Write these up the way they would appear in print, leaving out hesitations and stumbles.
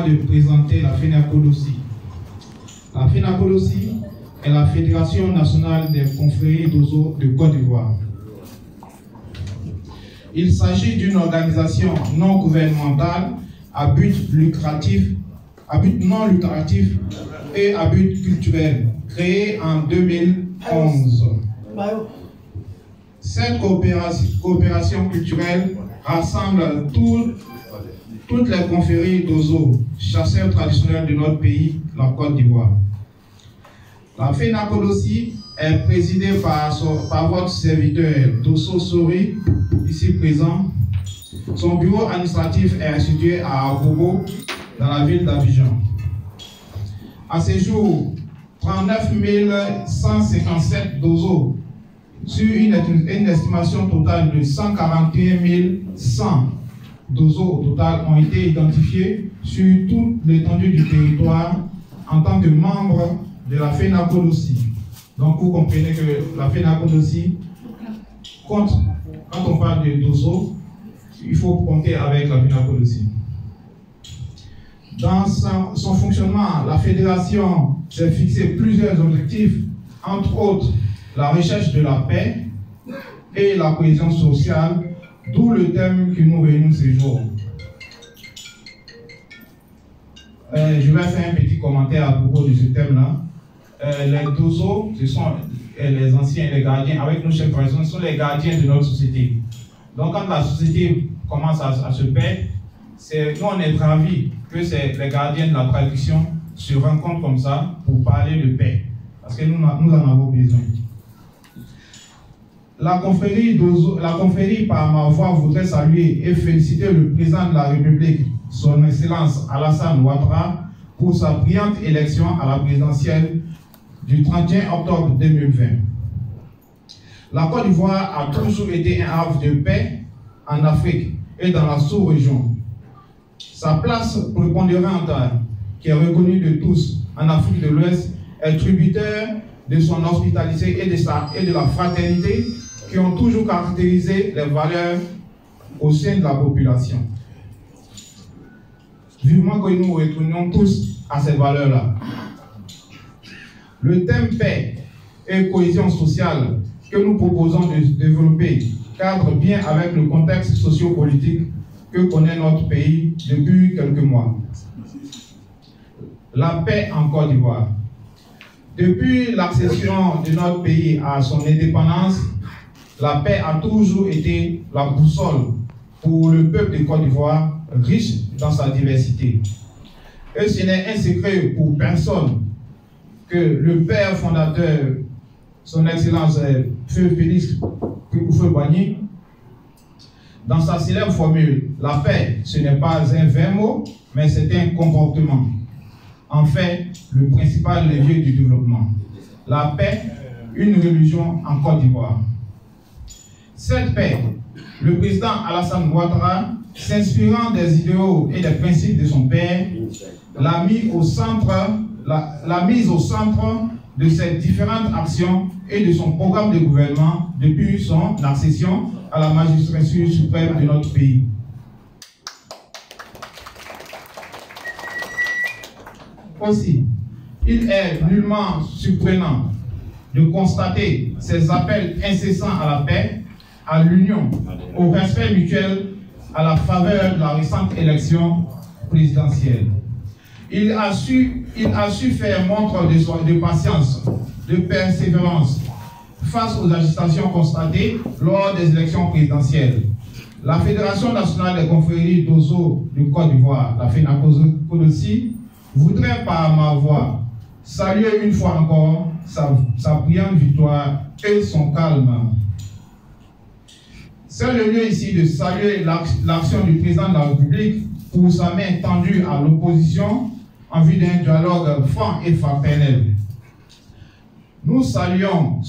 De présenter la FENACODOSI. La FENACODOSI est la Fédération nationale des confréries d'Ozo de Côte d'Ivoire. Il s'agit d'une organisation non gouvernementale à but non lucratif et à but culturel, créée en 2011. Cette coopération culturelle rassemble toutes les confréries d'Ozo, chasseurs traditionnels de notre pays, la Côte d'Ivoire. La FENACODOSI est présidée par votre serviteur Dosso Sori, ici présent. Son bureau administratif est situé à Abobo, dans la ville d'Abidjan. À ce jour, 39 157 d'Ozo, sur une estimation totale de 141 100 d'Ozo au total, ont été identifiés sur toute l'étendue du territoire en tant que membres de la FENACODOSI. Donc vous comprenez que la FENACODOSI compte, quand on parle de d'Ozo, il faut compter avec la FENACODOSI. Dans son fonctionnement, la fédération s'est fixé plusieurs objectifs, entre autres la recherche de la paix et la cohésion sociale, d'où le thème qui nous réunit ce jour. Je vais faire un petit commentaire à propos de ce thème-là. Les Dozo, ce sont les anciens, les gardiens, avec nos chefs traditionnels, ce sont les gardiens de notre société. Donc quand la société commence à se perdre, nous on est ravis que les gardiens de la tradition se rencontrent comme ça pour parler de paix. Parce que nous en avons besoin. La confrérie par ma voix voudrait saluer et féliciter le président de la République, son Excellence Alassane Ouattara, pour sa brillante élection à la présidentielle du 31 octobre 2020. La Côte d'Ivoire a toujours été un havre de paix en Afrique et dans la sous-région. Sa place prépondérante, qui est reconnue de tous en Afrique de l'Ouest, est tributaire de son hospitalité et de la fraternité qui ont toujours caractérisé les valeurs au sein de la population. Vivement que nous retournions tous à ces valeurs-là. Le thème paix et cohésion sociale que nous proposons de développer cadre bien avec le contexte socio-politique que connaît notre pays depuis quelques mois. La paix en Côte d'Ivoire. Depuis l'accession de notre pays à son indépendance, la paix a toujours été la boussole pour le peuple de Côte d'Ivoire, riche dans sa diversité. Et ce n'est un secret pour personne que le père fondateur, son Excellence Feu Félix Koufoué-Boigny, dans sa célèbre formule « La paix, ce n'est pas un vain mot, mais c'est un comportement ». En fait, le principal levier du développement. La paix, une religion en Côte d'Ivoire. Cette paix, le président Alassane Ouattara, s'inspirant des idéaux et des principes de son père, l'a mise au centre de ses différentes actions et de son programme de gouvernement depuis son accession à la magistrature suprême de notre pays. Aussi, il est nullement surprenant de constater ces appels incessants à la paix, à l'union, au respect mutuel à la faveur de la récente élection présidentielle. Il a su faire montre de patience, de persévérance face aux agitations constatées lors des élections présidentielles. La Fédération nationale des confréries d'Ozo de Côte d'Ivoire, la FENACODOSI, voudrait par ma voix saluer une fois encore sa brillante victoire et son calme. C'est le lieu ici de saluer l'action du président de la République pour sa main tendue à l'opposition en vue d'un dialogue franc et fraternel. Nous saluons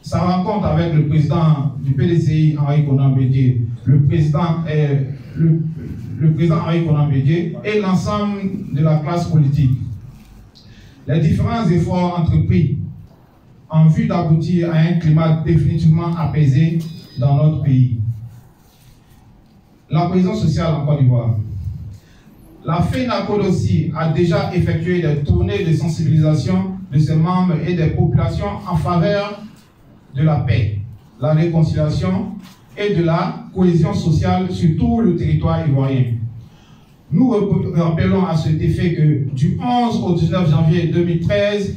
sa rencontre avec le président du PDCI, Henri Konan Bédié, le président Henri Konan Bédié et l'ensemble de la classe politique. Les différents efforts entrepris en vue d'aboutir à un climat définitivement apaisé dans notre pays. La cohésion sociale en Côte d'Ivoire. La FENACODOSI a déjà effectué des tournées de sensibilisation de ses membres et des populations en faveur de la paix, la réconciliation et de la cohésion sociale sur tout le territoire ivoirien. Nous rappelons à cet effet que du 11 au 19 janvier 2013,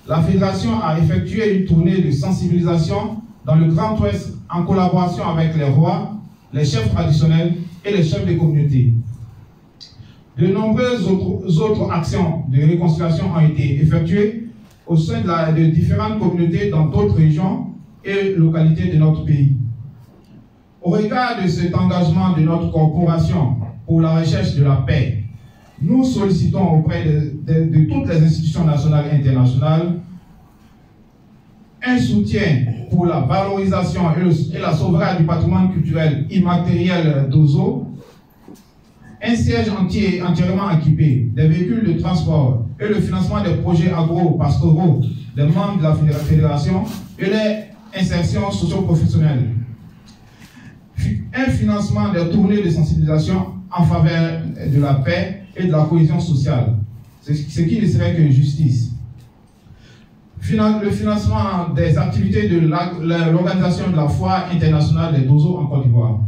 la Fédération a effectué une tournée de sensibilisation dans le Grand Ouest en collaboration avec les rois, les chefs traditionnels et les chefs des communautés. De nombreuses autres actions de réconciliation ont été effectuées au sein de différentes communautés dans d'autres régions et localités de notre pays. Au regard de cet engagement de notre corporation pour la recherche de la paix, nous sollicitons auprès de toutes les institutions nationales et internationales un soutien pour la valorisation et la sauvegarde du patrimoine culturel immatériel d'Ozo, un siège entièrement équipé, des véhicules de transport et le financement des projets agro-pastoraux des membres de la fédération et les insertions socio-professionnelles. Un financement des tournées de sensibilisation en faveur de la paix et de la cohésion sociale, ce qui ne serait que justice. Le financement des activités de l'organisation de la foire internationale des Dozo en Côte d'Ivoire.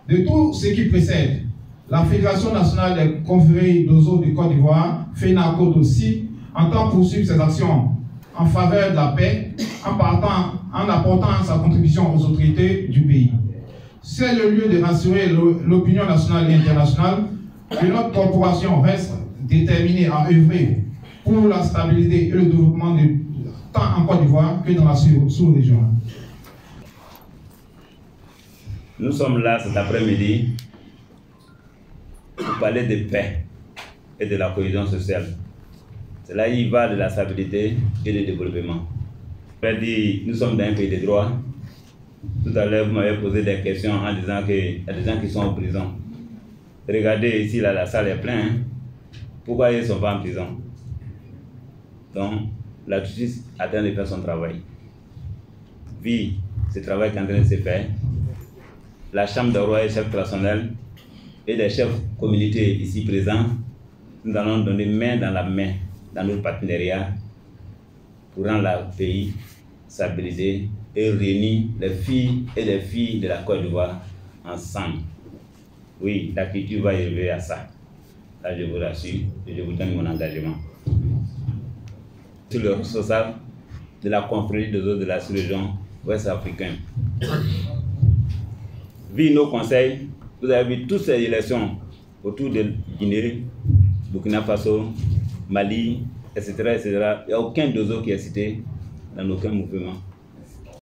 De tout ce qui précède, la Fédération nationale des confréries d'Ozo de Côte d'Ivoire, FENACODOSI, entend poursuivre ses actions en faveur de la paix en apportant sa contribution aux autorités du pays. C'est le lieu de rassurer l'opinion nationale et internationale que notre corporation reste déterminée à œuvrer pour la stabilité et le développement tant en Côte d'Ivoire que dans la sous-région. Nous sommes là cet après-midi pour parler de paix et de la cohésion sociale. Cela y va de la stabilité et du développement. Nous sommes dans un pays de droit. Tout à l'heure, vous m'avez posé des questions en disant qu'il y a des gens qui sont en prison. Regardez ici, là, la salle est pleine. Hein? Pourquoi ils ne sont pas en prison? Donc, la justice a en train de faire son travail. Vu ce travail qui est en train de se faire, la Chambre des rois et chefs traditionnels et les chefs communautés ici présents, nous allons donner main dans la main dans notre partenariat pour rendre le pays stabilisé et réunir les filles et les filles de la Côte d'Ivoire ensemble. Oui, la culture va y arriver à ça. Là, je vous rassure et je vous donne mon engagement. Sur le responsable de la confrérie des autres de la sous-région ouest-africaine. Vu nos conseils, vous avez vu toutes ces élections autour de Guinée, Burkina Faso, Mali, etc. Il n'y a aucun d'eux qui est cité dans aucun mouvement.